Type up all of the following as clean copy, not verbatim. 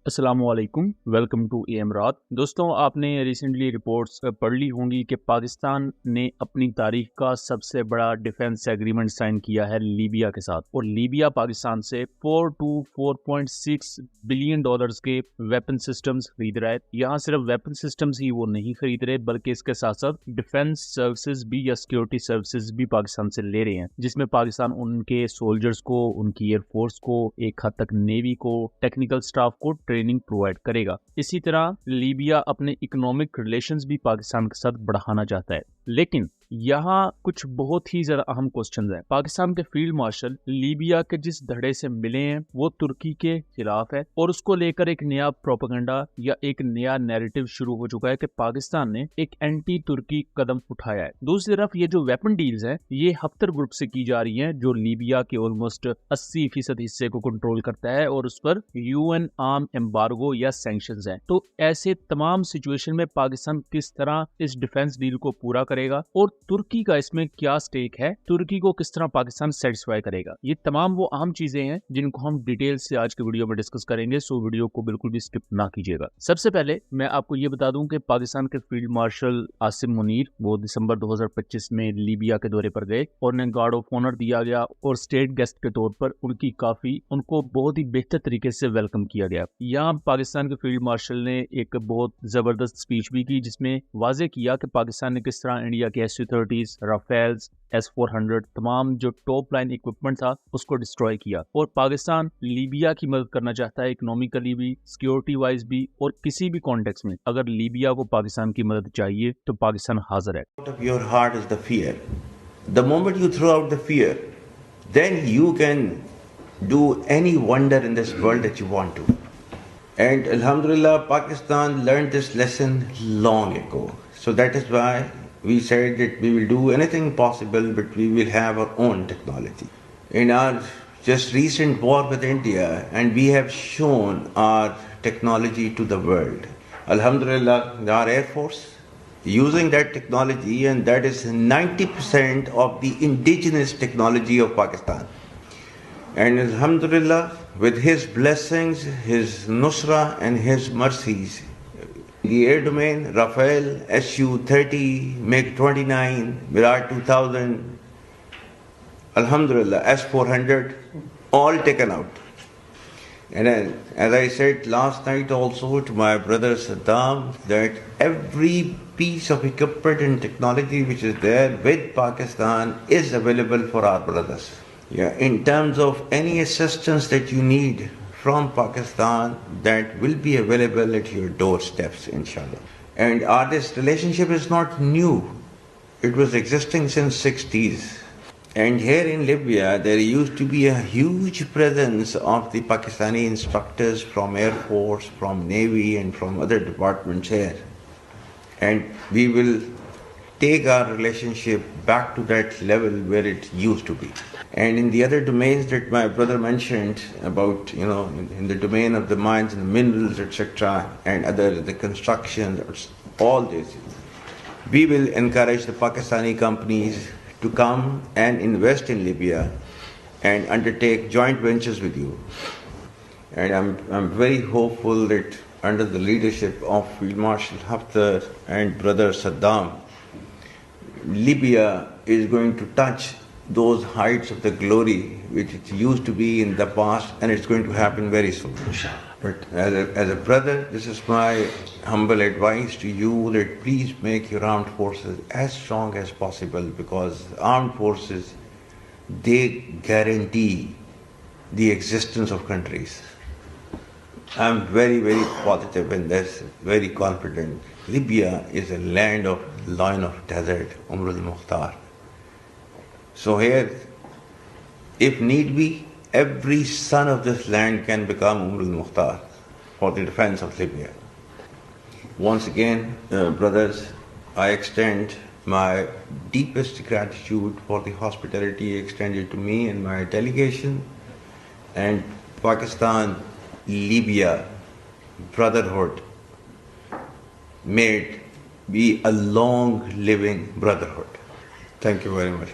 अस्सलामुअलैकुम, welcome to M रात। दोस्तों, आपने रिसेंटली रिपोर्ट्स पढ़ ली होंगी कि पाकिस्तान ने अपनी तारीख का सबसे बड़ा डिफेंस एग्रीमेंट साइन किया है लीबिया के साथ, और लीबिया पाकिस्तान से 4.6 बिलियन डॉलर्स के वेपन सिस्टम्स खरीद रहा है। यहाँ सिर्फ वेपन सिस्टम्स ही वो नहीं खरीद रहे, बल्कि इसके साथ साथ डिफेंस सर्विसेज भी या सिक्योरिटी सर्विसेज भी पाकिस्तान से ले रहे हैं, जिसमें पाकिस्तान उनके सोल्जर्स को, उनकी एयरफोर्स को, एक हद तक नेवी को, टेक्निकल स्टाफ को ट्रेनिंग प्रोवाइड करेगा। इसी तरह लीबिया अपने इकोनॉमिक रिलेशंस भी पाकिस्तान के साथ बढ़ाना चाहता है। लेकिन यहाँ कुछ बहुत ही ज्यादा अहम क्वेश्चंस हैं। पाकिस्तान के फील्ड मार्शल लीबिया के जिस धड़े से मिले हैं वो तुर्की के खिलाफ है, और उसको लेकर एक नया प्रोपेगेंडा या एक नया नैरेटिव शुरू हो चुका है कि पाकिस्तान ने एक एंटी तुर्की कदम उठाया है। दूसरी तरफ ये जो वेपन डील्स हैं ये हफ्तर ग्रुप से की जा रही हैं, जो लीबिया के ऑलमोस्ट 80% हिस्से को कंट्रोल करता है, और उस पर यूएन आर्म एम्बार्गो या सैंक्शंस हैं। तो ऐसे तमाम सिचुएशन में पाकिस्तान किस तरह इस डिफेंस डील को पूरा करेगा, और तुर्की का इसमें क्या स्टेक है, तुर्की को किस तरह पाकिस्तान सेटिस्फाई करेगा, ये तमाम वो अहम चीजें हैं जिनको हम डिटेल से आज के वीडियो में डिस्कस करेंगे। सो वीडियो को बिल्कुल भी स्किप ना कीजिएगा। सबसे पहले मैं आपको ये बता दूं कि पाकिस्तान के फील्ड मार्शल आसिम मुनीर वो दिसंबर 2025 में लीबिया के दौरे पर गए, और उन्हें गार्ड ऑफ ऑनर दिया गया, और स्टेट गेस्ट के तौर पर उनको बहुत ही बेहतर तरीके से वेलकम किया गया। यहाँ पाकिस्तान के फील्ड मार्शल ने एक बहुत जबरदस्त स्पीच भी की, जिसमें वाजे किया कि पाकिस्तान ने किस तरह इंडिया के S-330, राफेल्स, S-400 तमाम जो टॉप लाइन इक्विपमेंट था उसको डिस्ट्रॉय किया, और पाकिस्तान लीबिया की मदद करना चाहता है, इकोनॉमिकली भी, सिक्योरिटी वाइज भी, और किसी भी कॉन्टेक्स्ट में अगर लीबिया को पाकिस्तान की मदद चाहिए तो पाकिस्तान हाजिर है। Your heart is the fear. The moment you throw out the fear, then you can do any wonder in this world that you want to. And Alhamdulillah, Pakistan learned this lesson long ago. So that is why we said that we will do anything possible, but we will have our own technology. In our just recent war with India, and we have shown our technology to the world. Alhamdulillah, our Air Force using that technology, and that is 90% of the indigenous technology of Pakistan. And Alhamdulillah, with his blessings, his nusra and his mercies, the air domain, Rafale, Su-30, MiG-29, Virat 2000, Alhamdulillah, S-400, all taken out. And as I said last night also to my brother Saddam, that every piece of equipment and technology which is there with Pakistan is available for our brothers. Yeah, in terms of any assistance that you need from Pakistan, that will be available at your doorsteps, inshallah. And this relationship is not new. It was existing since 60s. And here in Libya, there used to be a huge presence of the Pakistani instructors from Air Force, from Navy, and from other departments here. And we will take our relationship back to that level where it used to be. And in the other domains that my brother mentioned about, in the domain of the mines and the minerals, etc., and the construction, all this, we will encourage the Pakistani companies to come and invest in Libya and undertake joint ventures with you. And I'm very hopeful that under the leadership of Field Marshal Haftar and brother Saddam, Libya is going to touch those heights of the glory which it used to be in the past, and it's going to happen very soon. But as a brother, this is my humble advice to you, that please make your armed forces as strong as possible, because armed forces, they guarantee the existence of countries. I'm very, very positive in this, very confident. Libya is a land of lion of desert, Umr al-Mukhtar. So here, if need be, every son of this land can become Umr al-Mukhtar for the defense of Libya. Once again, brothers, I extend my deepest gratitude for the hospitality extended to me and my delegation. And Pakistan, Libya, brotherhood, may it be a long living brotherhood. Thank you very much.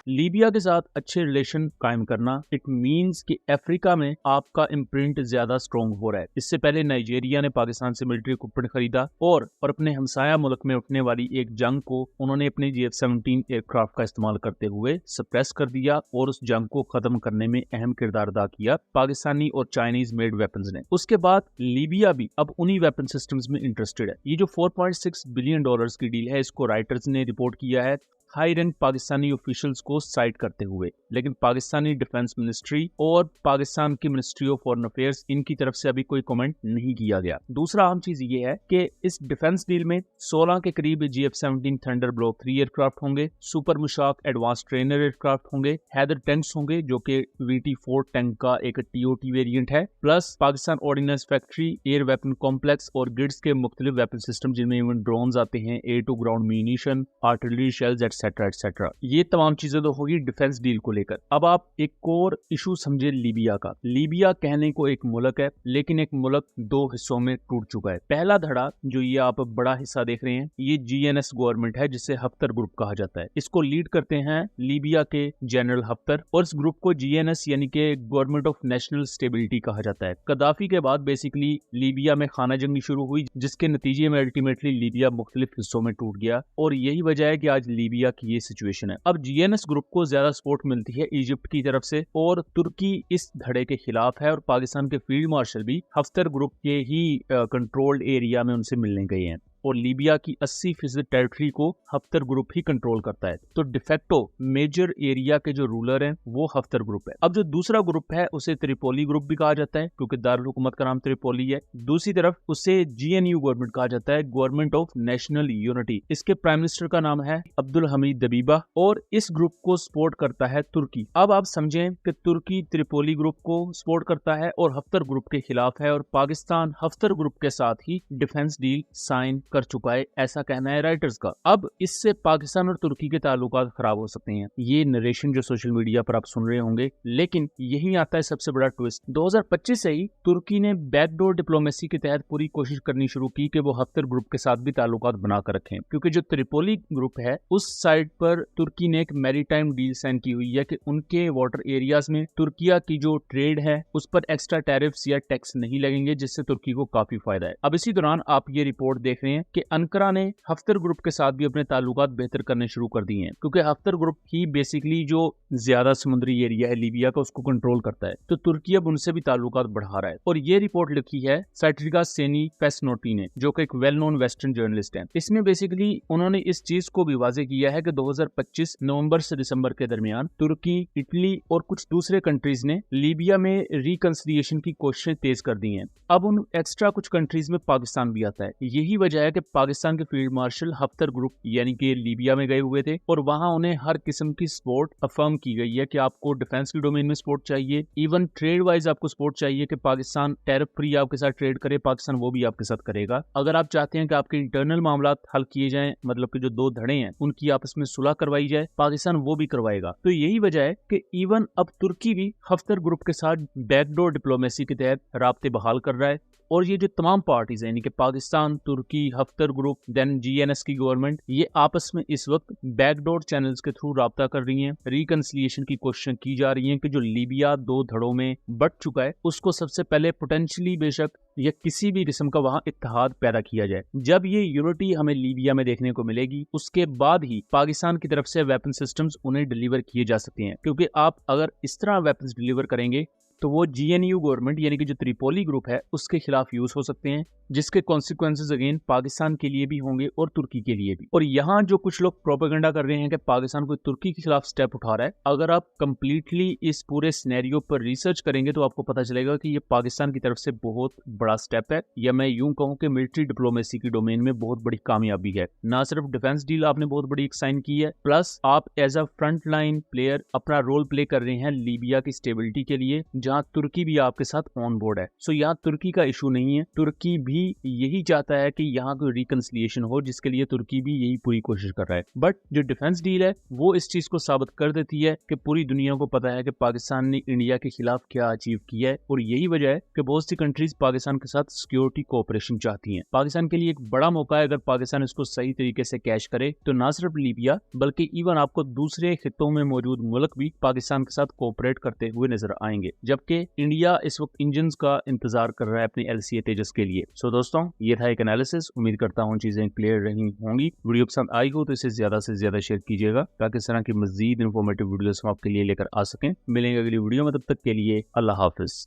Libya के साथ अच्छे relation कायम करना it means कि Africa में आपका imprint ज्यादा strong हो रहा है। इससे पहले नाइजीरिया ने पाकिस्तान से मिलिट्री इक्विपमेंट खरीदा और अपने हमसाया मुल्क में उठने वाली एक जंग को उन्होंने अपने F-17 एयरक्राफ्ट का इस्तेमाल करते हुए सप्रेस कर दिया और उस जंग को खत्म करने में अहम किरदार अदा किया पाकिस्तानी और चाइनीज मेड वेपन्स ने। उसके बाद लीबिया भी अब उन्हीं वेपन सिस्टम्स में इंटरेस्टेड है। ये जो $4.6 बिलियन की डील है, इसको राइटर्स ने रिपोर्ट किया है हाई रैंक पाकिस्तानी ऑफिशियल्स को साइड करते हुए, लेकिन पाकिस्तानी डिफेंस मिनिस्ट्री और पाकिस्तान की मिनिस्ट्री ऑफ फॉरेन अफेयर्स इनकी तरफ से अभी कोई कमेंट नहीं किया गया। दूसरा अहम चीज ये है कि इस डिफेंस डील में 16 के करीब F-17 थंडर ब्लॉक 3 एयरक्राफ्ट होंगे, सुपर मुशाक एडवांस ट्रेनर एयरक्राफ्ट होंगे, हैदर टैंक्स होंगे जो कि VT-4 टैंक का एक TOT वेरिएंट है, plus Pakistan ordnance factory, air weapon complex और ग्रिड्स के मुख्तलिफ वेपन सिस्टम जिनमें इवन ड्रोन्स आते हैं, air to ground munition, artillery shells etcetera. ये तमाम चीजें तो होगी डिफेंस डील को लेकर। अब आप एक और इशू समझे लीबिया का। लीबिया कहने को एक मुल्क है, लेकिन एक मुल्क दो हिस्सों में टूट चुका है। पहला धड़ा जो ये आप बड़ा हिस्सा देख रहे हैं, ये GNS गवर्नमेंट है जिसे हफ्तर ग्रुप कहा जाता है। इसको लीड करते हैं लीबिया के जनरल हफ्तर और इस ग्रुप को GNS यानी कि गवर्नमेंट ऑफ नेशनल स्टेबिलिटी कहा जाता है। कदाफी के बाद बेसिकली लीबिया में खाना जंगी शुरू हुई, जिसके नतीजे में अल्टीमेटली लीबिया मुख्तलिफ हिस्सों में टूट गया और यही वजह है कि आज लीबिया की ये सिचुएशन है। अब GNS ग्रुप को ज्यादा सपोर्ट मिलती है इजिप्ट की तरफ से और तुर्की इस धड़े के खिलाफ है और पाकिस्तान के फील्ड मार्शल भी हफ्तर ग्रुप के ही कंट्रोल्ड एरिया में उनसे मिलने गए हैं और लीबिया की 80% टेरिटरी को हफ्तर ग्रुप ही कंट्रोल करता है। तो डिफेक्टो मेजर एरिया के जो रूलर हैं वो हफ्तर ग्रुप है। अब जो दूसरा ग्रुप है उसे त्रिपोली ग्रुप भी कहा जाता है क्योंकि दारुल हुकूमत का नाम त्रिपोली है। दूसरी तरफ उसे GNU गवर्नमेंट कहा जाता है, गवर्नमेंट ऑफ नेशनल यूनिटी। इसके प्राइम मिनिस्टर का नाम है अब्दुल हमीद दबीबा और इस ग्रुप को सपोर्ट करता है तुर्की। अब आप समझें कि तुर्की त्रिपोली ग्रुप को सपोर्ट करता है और हफ्तर ग्रुप के खिलाफ है और पाकिस्तान हफ्तर ग्रुप के साथ ही डिफेंस डील साइन कर चुका है, ऐसा कहना है राइटर्स का। अब इससे पाकिस्तान और तुर्की के ताल्लुकात खराब हो सकते हैं। ये नरेशन जो सोशल मीडिया पर आप सुन रहे होंगे, लेकिन यही आता है सबसे बड़ा ट्विस्ट। 2025 से ही तुर्की ने बैकडोर डिप्लोमेसी के तहत पूरी कोशिश करनी शुरू की कि वो हफ्तर ग्रुप के साथ भी ताल्लुकात बनाकर रखें, क्योंकि जो त्रिपोली ग्रुप है उस साइड पर तुर्की ने एक मैरीटाइम डील साइन की हुई है कि उनके वाटर एरियाज में तुर्किया की जो ट्रेड है उस पर एक्स्ट्रा टैरिफ्स या टैक्स नहीं लगेंगे, जिससे तुर्की को काफी फायदा है। अब इसी दौरान आप ये रिपोर्ट देख रहे हैं कि अंकारा ने हफ्तर ग्रुप के साथ भी अपने ताल्लुकात बेहतर करने शुरू कर दिए हैं, क्योंकि हफ्तर ग्रुप ही बेसिकली जो ज्यादा समुद्री एरिया है लीबिया का उसको कंट्रोल करता है। तो तुर्की अब उनसे भी ताल्लुकात बढ़ा रहा है और ये रिपोर्ट लिखी है साइट्रिका सेनी फेसनोटी ने, जो कि एक वेल नोन वेस्टर्न जर्नलिस्ट है। इसमें बेसिकली उन्होंने इस चीज को भी वाजे किया है कि 2025 नवंबर से दिसंबर के दरमियान तुर्की, इटली और कुछ दूसरे कंट्रीज ने लीबिया में रिकंसिलिएशन की कोशिशें तेज कर दी हैं। अब उन एक्स्ट्रा कुछ कंट्रीज में पाकिस्तान भी आता है। यही वजह है कि पाकिस्तान के फील्ड मार्शल हफ्तर ग्रुप यानी कि लीबिया में गए हुए थे और वहां उन्हें हर किस्म की सपोर्ट अफर्म की गई है कि आपको डिफेंस की डोमेन में सपोर्ट चाहिए, इवन ट्रेड वाइज आपको सपोर्ट चाहिए कि पाकिस्तान टैरिफ फ्री आपके साथ ट्रेड करे, पाकिस्तान वो भी आपके साथ करेगा। अगर आप चाहते हैं कि आपके इंटरनल मामला हल किए जाएं, मतलब कि जो दो धड़े हैं उनकी आपस में सुलह करवाई जाए, पाकिस्तान वो भी करवाएगा। तो यही वजह है कि इवन अब तुर्की भी हफ्तर ग्रुप के साथ बैकडोर डिप्लोमेसी के तहत राब्ते बहाल कर रहा है और ये जो तमाम पार्टीज हैं यानी कि पाकिस्तान, तुर्की, हफ्तर ग्रुप, देन GNS की गवर्नमेंट, ये आपस में इस वक्त बैकडोर चैनल्स के थ्रू राब्ता कर रही हैं। रिकंसिलिएशन की कोशिशें की जा रही हैं कि जो लीबिया दो धड़ों में बट चुका है उसको सबसे पहले पोटेंशियली बेशक या किसी भी किस्म का वहां इत्तेहाद पैदा किया जाए। जब ये यूनिटी हमें लीबिया में देखने को मिलेगी उसके बाद ही पाकिस्तान की तरफ से वेपन सिस्टम्स उन्हें डिलीवर किए जा सकते हैं, क्योंकि आप अगर इस तरह वेपन्स डिलीवर करेंगे तो वो GNU गवर्नमेंट यानी कि जो त्रिपोली ग्रुप है उसके खिलाफ यूज हो सकते हैं, जिसके कॉन्सिक्वेंसेस अगेन पाकिस्तान के लिए भी होंगे और तुर्की के लिए भी। और यहाँ जो कुछ लोग प्रोपेगेंडा कर रहे हैं कि पाकिस्तान को तुर्की के खिलाफ स्टेप उठा रहा है, अगर आप कंप्लीटली इस पूरे सिनेरियो पर रिसर्च करेंगे तो आपको पता चलेगा कि ये पाकिस्तान की तरफ से बहुत बड़ा स्टेप है, या मैं यूं कहूं कि मिलिट्री डिप्लोमेसी की डोमेन में बहुत बड़ी कामयाबी है। ना सिर्फ डिफेंस डील आपने बहुत बड़ी एक साइन की है, प्लस आप as a front line player अपना रोल प्ले कर रहे हैं लीबिया की स्टेबिलिटी के लिए, जहां जहां तुर्की भी आपके साथ ऑन बोर्ड है। सो यहाँ तुर्की का इशू नहीं है, तुर्की भी यही चाहता है कि यहाँ कोई रिकंसिलिएशन हो, जिसके लिए तुर्की भी यही पूरी कोशिश कर रहा है। बट जो डिफेंस डील है वो इस चीज को साबित कर देती है कि पूरी दुनिया को पता है कि पाकिस्तान ने इंडिया के खिलाफ क्या अचीव किया है, और यही वजह है कि बहुत सी कंट्रीज पाकिस्तान के साथ सिक्योरिटी कोऑपरेशन चाहती हैं। पाकिस्तान के लिए एक बड़ा मौका है, अगर पाकिस्तान इसको सही तरीके से कैश करे तो ना सिर्फ लीबिया बल्कि इवन आपको दूसरे खित्तों में मौजूद मुल्क भी पाकिस्तान के साथ कोऑपरेट करते हुए नजर आएंगे, जबकि इंडिया इस वक्त इंजन का इंतजार कर रहा है अपनी LCA तेजस के लिए। सो दोस्तों, ये था एक एनालिसिस। उम्मीद करता हूँ चीजें क्लियर रही होंगी। वीडियो पसंद आई हो तो इसे ज्यादा से ज्यादा शेयर कीजिएगा ताकि इस तरह की मजीद इन्फॉर्मेटिव वीडियोस हम आपके लिए लेकर आ सकें। मिलेंगे अगली वीडियो में, तब तक के लिए अल्लाह हाफिज।